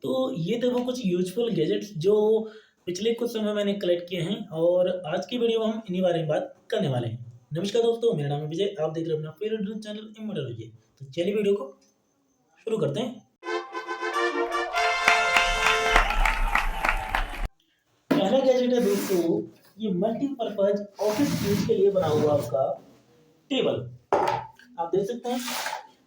तो ये थे वो कुछ यूज़फुल गैजेट्स जो पिछले कुछ समय मैंने कलेक्ट किए हैं और आज की वीडियो में हम इन्हीं बारे में बात करने वाले हैं। नमस्कार दोस्तों, मेरा नाम है विजय, आप देख रहे हो अपना फेवरेट चैनल इमोर्टल विजय। तो चलिए वीडियो को शुरू करते हैं। पहला गैजेट है दोस्तों, ये मल्टीपर्पज ऑफिस यूज के लिए बना हुआ आपका टेबल। आप देख सकते हैं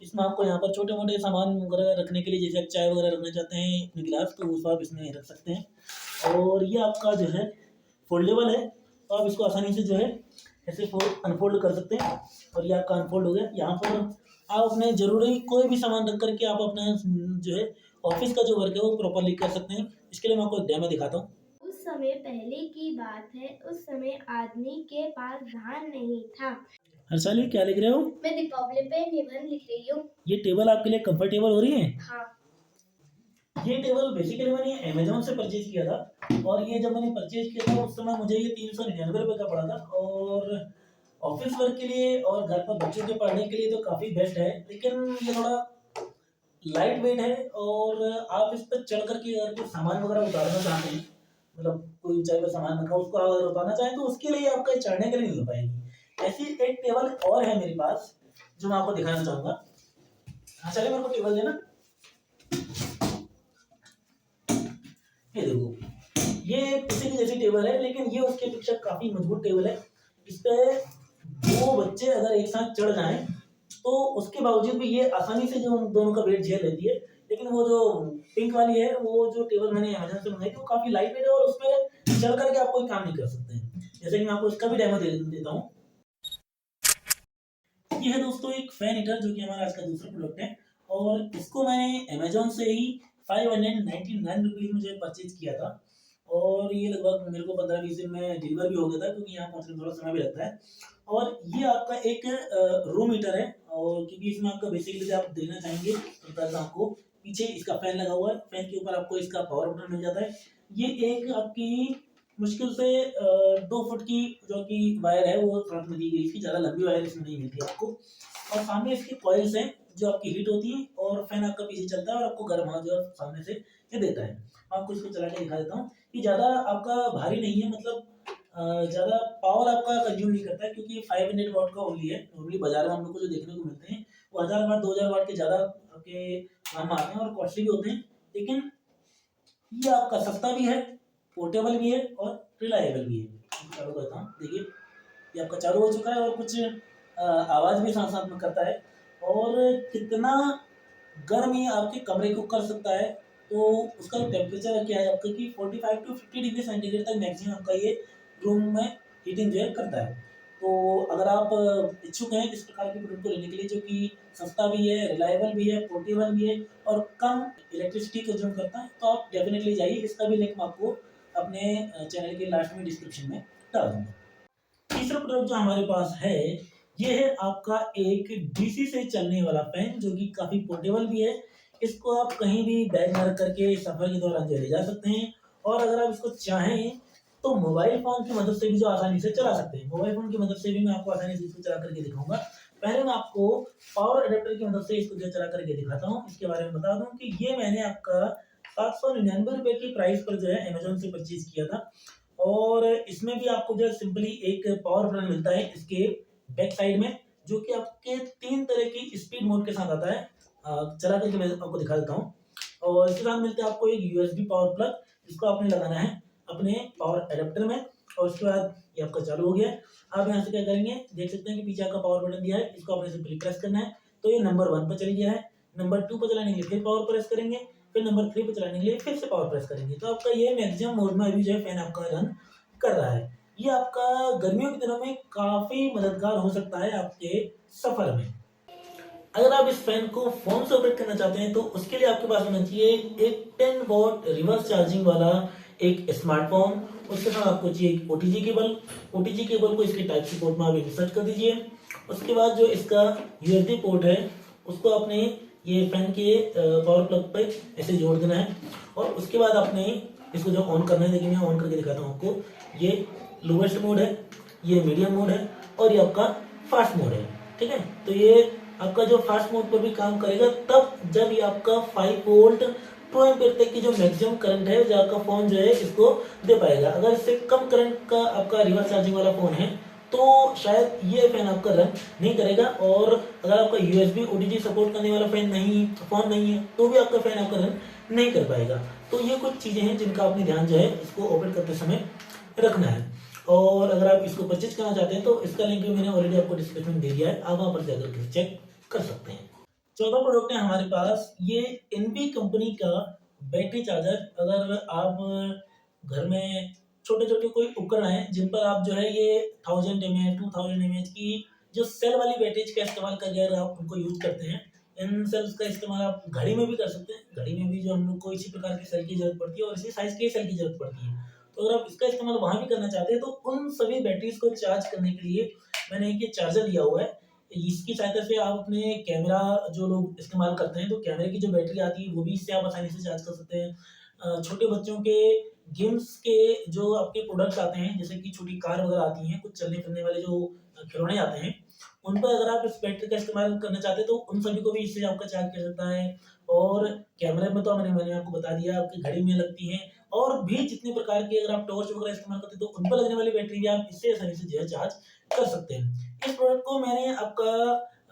इसमें आपको यहाँ पर छोटे मोटे सामान वगैरह रखने के लिए, जैसे आप चाय वगैरह रखना चाहते हैं अपने गिलास, तो वो आप इसमें रख सकते हैं। और ये आपका जो है फोल्डेबल है, तो आप इसको आसानी से जो है ऐसे अनफोल्ड कर सकते हैं। और ये आपका अनफोल्ड हो गया। यहाँ पर आप अपने जरूरी कोई भी सामान रख करके आप अपना जो है ऑफिस का जो वर्क है वो प्रॉपरली कर सकते हैं। इसके लिए मैं आपको एक डेमो दिखाता हूँ। उस समय पहले की बात है, उस समय आदमी के पास धान नहीं था। हर्षाली, क्या लिख रहे हो? मैं दीपावली पे निबंध लिख रही हूँ। ये टेबल आपके लिए कंफर्टेबल हो रही है? हाँ। ये टेबल बेसिकली मैंने अमेजोन से परचेज किया था, और ये जब मैंने परचेज किया था उस समय मुझे ये 399 रुपये का पड़ा था। और ऑफिस वर्क के लिए और घर पर बच्चों के पढ़ने के लिए तो काफ़ी बेस्ट है, लेकिन ये थोड़ा लाइट वेट है। और आप इस पर चढ़ करके अगर कोई सामान वगैरह उतारना चाहते हैं, मतलब कोई ऊंचाई पर सामान रखा उसको अगर उतारना चाहें, तो उसके लिए आपका चढ़ने के लिए नहीं हो पाएगी। ऐसी एक टेबल और है मेरे पास जो मैं आपको दिखाना चाहूंगा। हाँ चलिए, मेरे को टेबल देना। ये देखो, ये किसी की जैसी टेबल है, लेकिन ये उसके अपेक्षा काफी मजबूत टेबल है। इस पे दो बच्चे अगर एक साथ चढ़ जाएं, तो उसके बावजूद भी ये आसानी से जो दोनों का वेट झेल लेती है। लेकिन वो जो पिंक वाली है, वो जो टेबल मैंने अमेजन से मंगाई थी, वो काफी लाइट वेट है और उस पर चढ़ करके आप कोई काम नहीं कर सकते हैं। जैसे कि मैं आपको इसका भी डेमो देता हूँ। ये है दोस्तों एक फैन हीटर, जो कि हमारा आज का दूसरा प्रोडक्ट है। और इसको मैंने अमेजोन से ही 599 रुपीज में जो परचेज किया था। और ये लगभग मेरे को 15-20 दिन में डिलीवर भी हो गया था, क्योंकि यहाँ पहुँचने में थोड़ा समय भी लगता है। और ये आपका एक रूम हीटर है, और क्योंकि इसमें आपका बेसिकली आप देखना चाहेंगे तो बता आपको, पीछे इसका फैन लगा हुआ है, फैन के ऊपर आपको इसका पावर बटन मिल जाता है। ये एक आपकी मुश्किल से 2 फुट की जो कि वायर है वो फ्रंट में दी गई, इसकी ज़्यादा लंबी वायर इसमें नहीं मिलती आपको। और सामने इसकी कॉइल्स हैं जो आपकी हीट होती है, और फैन आपका पीछे चलता है और आपको गर्म हवा जो सामने से ये देता है। मैं आपको इसको चला के दिखा देता हूँ कि ज़्यादा आपका भारी नहीं है, मतलब ज़्यादा पावर आपका कंज्यूम नहीं करता है, क्योंकि ये 500 वाट का ओनली है। नॉर्मली बाजार में हम लोग को जो देखने को मिलते हैं वो 1000 वाट 2000 वाट के ज़्यादा आपके काम आते हैं और कॉस्टली भी होते हैं। लेकिन ये आपका सस्ता भी है, पोर्टेबल भी है और रिलायबल भी है। चालू करता हूँ, देखिए ये आपका चालू हो चुका है, और कुछ आवाज़ भी साथ साथ में करता है। और कितना गर्म ये आपके कमरे को कर सकता है, तो उसका टेम्परेचर क्या है आपका कि 45 टू 50 डिग्री सेंटीग्रेड तक मैक्सिमम आपका ये रूम में हीटिंग जो है करता है। तो अगर आप इच्छुक हैं इस प्रकार के प्रोडक्ट को लेने के लिए, जो कि सस्ता भी है, रिलायबल भी है, पोर्टेबल भी है और कम इलेक्ट्रिसिटी कंज्यूम करता है, तो आप डेफिनेटली जाइए। इसका भी लिंक मैं आपको अपने चैनल के लास्ट में डिस्क्रिप्शन में डाल दूंगा। तीसरा प्रोडक्ट जो हमारे पास है, ये है आपका एक डीसी से चलने वाला फैन, जो कि काफ़ी पोर्टेबल भी है। इसको आप कहीं भी बैग में रख करके सफ़र के दौरान जो ले जा सकते हैं। और अगर आप इसको चाहें तो मोबाइल फ़ोन की मदद से भी जो आसानी से चला सकते हैं। मोबाइल फ़ोन की मदद से भी मैं आपको आसानी से इसको चला करके दिखाऊंगा। पहले मैं आपको पावर अडेप्टर की मदद से इसको जो चला करके दिखाता हूँ। इसके बारे में बता दूँ कि ये मैंने आपका 799 रुपये की प्राइस पर जो है अमेजोन से परचेज किया था। और इसमें भी आपको जो है सिंपली एक पावर बटन मिलता है इसके बैक साइड में, जो कि आपके 3 तरह की स्पीड मोड के साथ आता है। चला करके मैं आपको दिखा देता हूँ। और इसके साथ मिलता है आपको एक यूएसबी पावर प्लग, जिसको आपने लगाना है अपने पावर एडेप्टर में। और उसके बाद ये आपका चालू हो गया। आप यहाँ से क्या करेंगे, देख सकते हैं कि पीछे आपका पावर बटन दिया है, इसको आपने सिंपली प्रेस करना है, तो ये नंबर 1 पर चल गया है। नंबर 2 पर चलाने के लिए फिर पावर प्रेस करेंगे, फिर नंबर 3 पर चलाने के लिए फिर से पावर प्रेस करेंगे, तो आपका ये मैक्सिमम मोड में अभी जो है फैन आपका रन कर रहा है। ये आपका गर्मियों के दिनों में काफ़ी मददगार हो सकता है आपके सफ़र में। अगर आप इस फैन को फोन से ऑपरेट करना चाहते हैं, तो उसके लिए आपके पास होना चाहिए एक 10 वॉट रिवर्स चार्जिंग वाला एक स्मार्टफोन। उसके साथ आपको चाहिए एक ओटीजी केबल। ओटीजी केबल को इसके टाइप सी पोर्ट में आप इंसर्ट कर दीजिए। उसके बाद जो इसका यूएसबी पोर्ट है, उसको आपने ये फैन के पावर प्लग पे ऐसे जोड़ देना है। और उसके बाद आपने इसको जो ऑन करना है, देखिए मैं ऑन करके दिखाता हूँ आपको। ये लोवेस्ट मोड है, ये मीडियम मोड है, और ये आपका फास्ट मोड है। ठीक है, तो ये आपका जो फास्ट मोड पर भी काम करेगा तब जब ये आपका 5 वोल्ट 2 एम्पीयर तक की जो मैक्सिमम करंट है जो आपका फ़ोन जो है इसको दे पाएगा। अगर इससे कम करंट का आपका रिवर्स चार्जिंग वाला फ़ोन है तो शायद ये फ़ैन आपका रन नहीं करेगा। और अगर आपका USB OTG सपोर्ट करने वाला फ़ोन नहीं है तो भी आपका फ़ैन आपका रन नहीं कर पाएगा। तो ये कुछ चीज़ें हैं जिनका आपने ध्यान जो है इसको ऑपरेट करते समय रखना है। और अगर आप इसको परचेज करना चाहते हैं तो इसका लिंक भी मैंने ऑलरेडी आपको डिस्क्रिप्शन में दे दिया है, आप वहाँ पर जाकर के चेक कर सकते हैं। चौथा प्रोडक्ट है हमारे पास ये एनबी कंपनी का बैटरी चार्जर। अगर आप घर में छोटे छोटे कोई उपकरण हैं जिन पर आप जो है ये 1000 mAh 2000 mAh की जो सेल वाली बैटरीज का इस्तेमाल करके अगर आप उनको यूज करते हैं, इन सेल्स का इस्तेमाल आप घड़ी में भी कर सकते हैं। घड़ी में भी जो हम लोग को इसी प्रकार की सेल की जरूरत पड़ती है और इसी साइज की सेल की जरूरत पड़ती है। तो अगर आप इसका इस्तेमाल वहाँ भी करना चाहते हैं तो उन सभी बैटरीज को चार्ज करने के लिए मैंने एक ये चार्जर लिया हुआ है। इसकी सहायता से आप अपने कैमरा जो लोग इस्तेमाल करते हैं तो कैमरे की जो बैटरी आती है वो भी इससे आप आसानी से चार्ज कर सकते हैं। छोटे बच्चों के गेम्स के जो आपके प्रोडक्ट्स आते हैं जैसे कि छोटी कार वगैरह आती हैं, कुछ चलने फिरने वाले जो खिलौने आते हैं, उन पर अगर आप इस बैटरी का इस्तेमाल करना चाहते हैं तो उन सभी को भी इससे आपका चार्ज कर सकता है। और कैमरे में तो मैंने आपको बता दिया, आपकी घड़ी में लगती है और भी जितने प्रकार की अगर आप टॉर्च वगैरह इस्तेमाल करते हैं तो उन पर लगने वाली बैटरी भी आप इससे आसानी से जो है चार्ज कर सकते हैं। इस प्रोडक्ट को मैंने आपका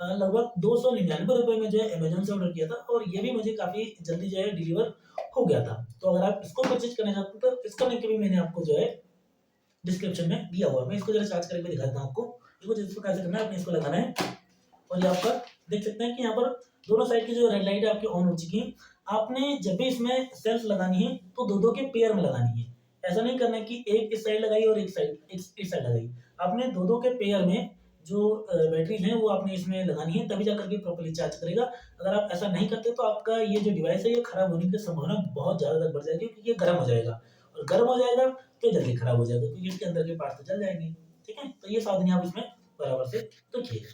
लगभग 299 रुपए में जो है अमेज़न से ऑर्डर किया था और ये भी मुझे काफ़ी जल्दी जो है डिलीवर हो गया था। तो अगर आप इसको परचेज़ करना चाहते हैं तो इसका लिंक भी मैंने आपको जो है डिस्क्रिप्शन में दिया हुआ है। मैं इसको ज़रा चार्ज करके दिखाता हूँ आपको। देखो जिस प्रकार से करना है आपने इसको लगाना है और यहाँ पर देख सकते हैं कि यहाँ पर दोनों साइड की जो रेड लाइट है आपकी ऑन हो चुकी है। आपने जब भी इसमें सेल्फ लगानी है तो दो-दो के पेयर में लगानी है। ऐसा नहीं करना है कि एक इस साइड लगाई और एक इस साइड लगाई। आपने दो-दो के पेयर में जो बैटरीज हैं वो आपने इसमें लगानी है तभी जाकर के प्रॉपर्ली चार्ज करेगा। अगर आप ऐसा नहीं करते तो आपका ये जो डिवाइस है ये खराब होने की संभावना बहुत ज़्यादा बढ़ जाएगी क्योंकि ये गर्म हो जाएगा और गर्म हो जाएगा तो जल्दी खराब हो जाएगा क्योंकि इसके अंदर के पार्ट तो जल जाएंगे। ठीक है? तो ये सावधानी आप इसमें बराबर से रखिए।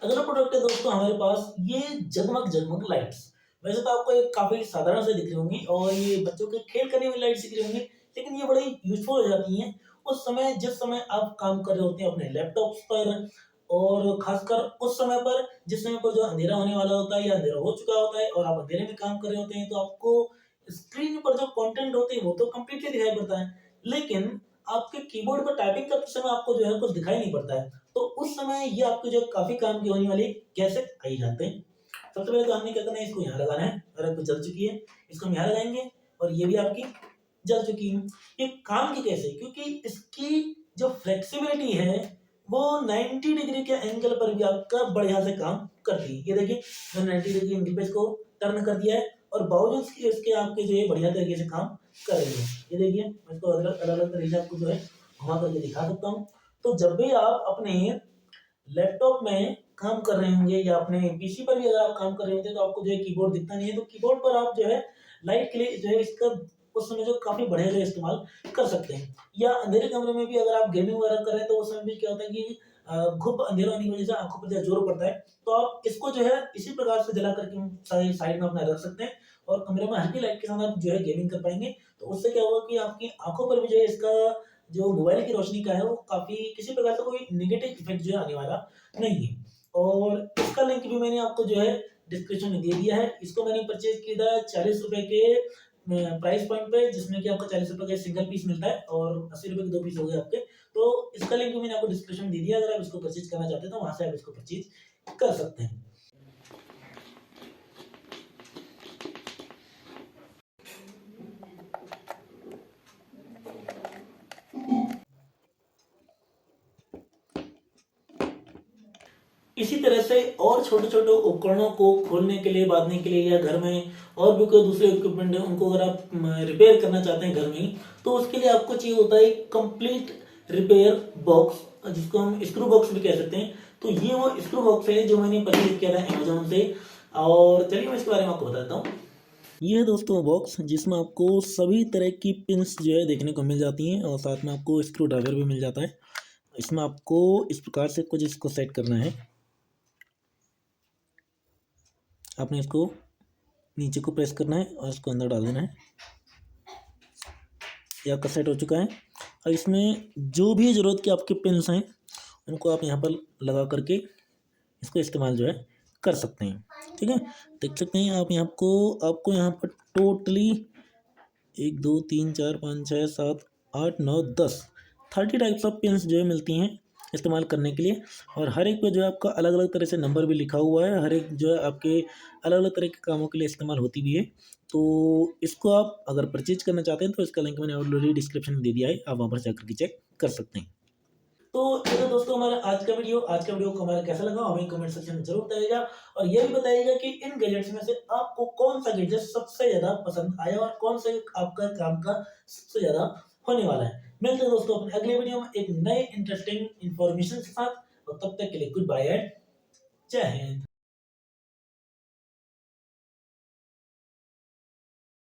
अगला प्रोडक्ट है दोस्तों हमारे पास ये जगमग जगमग लाइट्स। वैसे तो आपको एक काफी साधारण से दिख रही होंगी और ये बच्चों के खेल करने वाली लाइट्स दिख रही होंगी, लेकिन ये बड़ी यूजफुल हो जाती हैं उस समय जिस समय आप काम कर रहे होते हैं अपने लैपटॉप्स पर। और खासकर उस समय पर जिस समय पर जो अंधेरा होने वाला होता है या अंधेरा हो चुका होता है और आप अंधेरे में काम कर रहे होते हैं तो आपको स्क्रीन पर जो कंटेंट होते हैं वो तो कंप्लीटली दिखाई पड़ता है, लेकिन आपके कीबोर्ड पर टाइपिंग करते समय आपको जो है कुछ दिखाई नहीं पड़ता है। तो उस समय ये आपके जो काफ़ी काम की होने वाली कैसे आइए जानते हैं। सबसे पहले तो हमने क्या करना है, इसको यहाँ लगाना है। अगर आपको जल चुकी है इसको हम यहाँ लगाएँगे और ये भी आपकी जल चुकी है। ये काम की कैसे? क्योंकि इसकी जो फ्लेक्सिबिलिटी है वो 90 डिग्री के एंगल पर भी आपका बढ़िया से काम करती है। ये देखिए मैंने 90 डिग्री एंगल पे इसको टर्न कर दिया है और बावजूद इसके आपके जो है बढ़िया तरीके से काम कर रही है। ये देखिए मैं इसको अलग-अलग तरीके से आपको जो है घुमा करके दिखा सकता हूँ। तो जब भी आप अपने लैपटॉप में काम कर रहे होंगे या अपने पीसी पर भी अगर आप काम कर रहे होंगे तो आपको जो है कीबोर्ड दिखता नहीं है, तो कीबोर्ड पर आप जो है लाइट के लिए जो है इसका उस समय जो काफ़ी बढ़िया से इस्तेमाल कर सकते हैं। या अंधेरे कमरे में भी अगर आप गेमिंग वगैरह कर रहे हैं तो उस समय भी क्या होता है कि घुप अंधेरा होने की वजह से आँखों पर ज़्यादा ज़ोर पड़ता है। तो आप इसको जो है इसी प्रकार से जला करके साइड में अपना रख सकते हैं और कमरे में हल्की लाइट के साथ आप जो है गेमिंग कर पाएँगे। तो उससे क्या होगा कि आपकी आँखों पर भी जो है इसका जो मोबाइल की रोशनी का है वो काफ़ी किसी प्रकार का कोई नेगेटिव इफ़ेक्ट जो है आने वाला नहीं है। और इसका लिंक भी मैंने आपको जो है डिस्क्रिप्शन में दे दिया है। इसको मैंने परचेज़ किया था ₹40 के प्राइस पॉइंट पे, जिसमें कि आपको ₹40 का सिंगल पीस मिलता है और ₹80 के 2 पीस हो गए आपके। तो इसका लिंक भी मैंने आपको डिस्क्रिप्शन में दे दिया है, अगर आप इसको परचेज़ करना चाहते हैं तो वहाँ से आप इसको परचेज़ कर सकते हैं। इसी तरह से और छोटे-छोटे उपकरणों को खोलने के लिए, बाँधने के लिए या घर में और भी कोई दूसरे इक्विपमेंट है उनको अगर आप रिपेयर करना चाहते हैं घर में ही, तो उसके लिए आपको चाहिए होता है एक कंप्लीट रिपेयर बॉक्स, जिसको हम स्क्रू बॉक्स भी कह सकते हैं। तो ये वो स्क्रू बॉक्स है जो मैंने परचेज किया था अमेज़न से। और चलिए मैं इसके बारे में आपको बताता हूँ। ये है दोस्तों बॉक्स जिसमें आपको सभी तरह की पिन्स जो है देखने को मिल जाती हैं और साथ में आपको स्क्रू ड्राइवर भी मिल जाता है। इसमें आपको इस प्रकार से कुछ इसको सेट करना है। आपने इसको नीचे को प्रेस करना है और इसको अंदर डाल देना है। ये आपका सेट हो चुका है। और इसमें जो भी ज़रूरत के आपके पिन्स हैं उनको आप यहाँ पर लगा करके इसको इस्तेमाल जो है कर सकते हैं। ठीक है, देख सकते हैं आप यहाँ को आपको यहाँ पर टोटली 1 2 3 4 5 6 7 8 9 10 30 टाइप्स ऑफ पिन्स जो है मिलती हैं इस्तेमाल करने के लिए। और हर एक पे जो है आपका अलग अलग तरह से नंबर भी लिखा हुआ है। हर एक जो है आपके अलग अलग तरह के कामों के लिए इस्तेमाल होती भी है। तो इसको आप अगर परचेज करना चाहते हैं तो इसका लिंक मैंने ऑलरेडी डिस्क्रिप्शन में दे दिया है, आप वहाँ पर जाकर के चेक कर सकते हैं। तो ये था दोस्तों हमारा आज का वीडियो को हमारा कैसा लगा हमें कमेंट सेक्शन में जरूर बताइएगा। और ये भी बताइएगा कि इन गैजेट्स में से आपको कौन सा गैजेट सबसे ज्यादा पसंद आया और कौन सा आपका काम का सबसे ज्यादा होने वाला है। मिलते हैं दोस्तों अपने अगले वीडियो में एक नए इंटरेस्टिंग इंफॉर्मेशन के साथ, और तब तक के लिए गुड बाय एंड जय हिंद।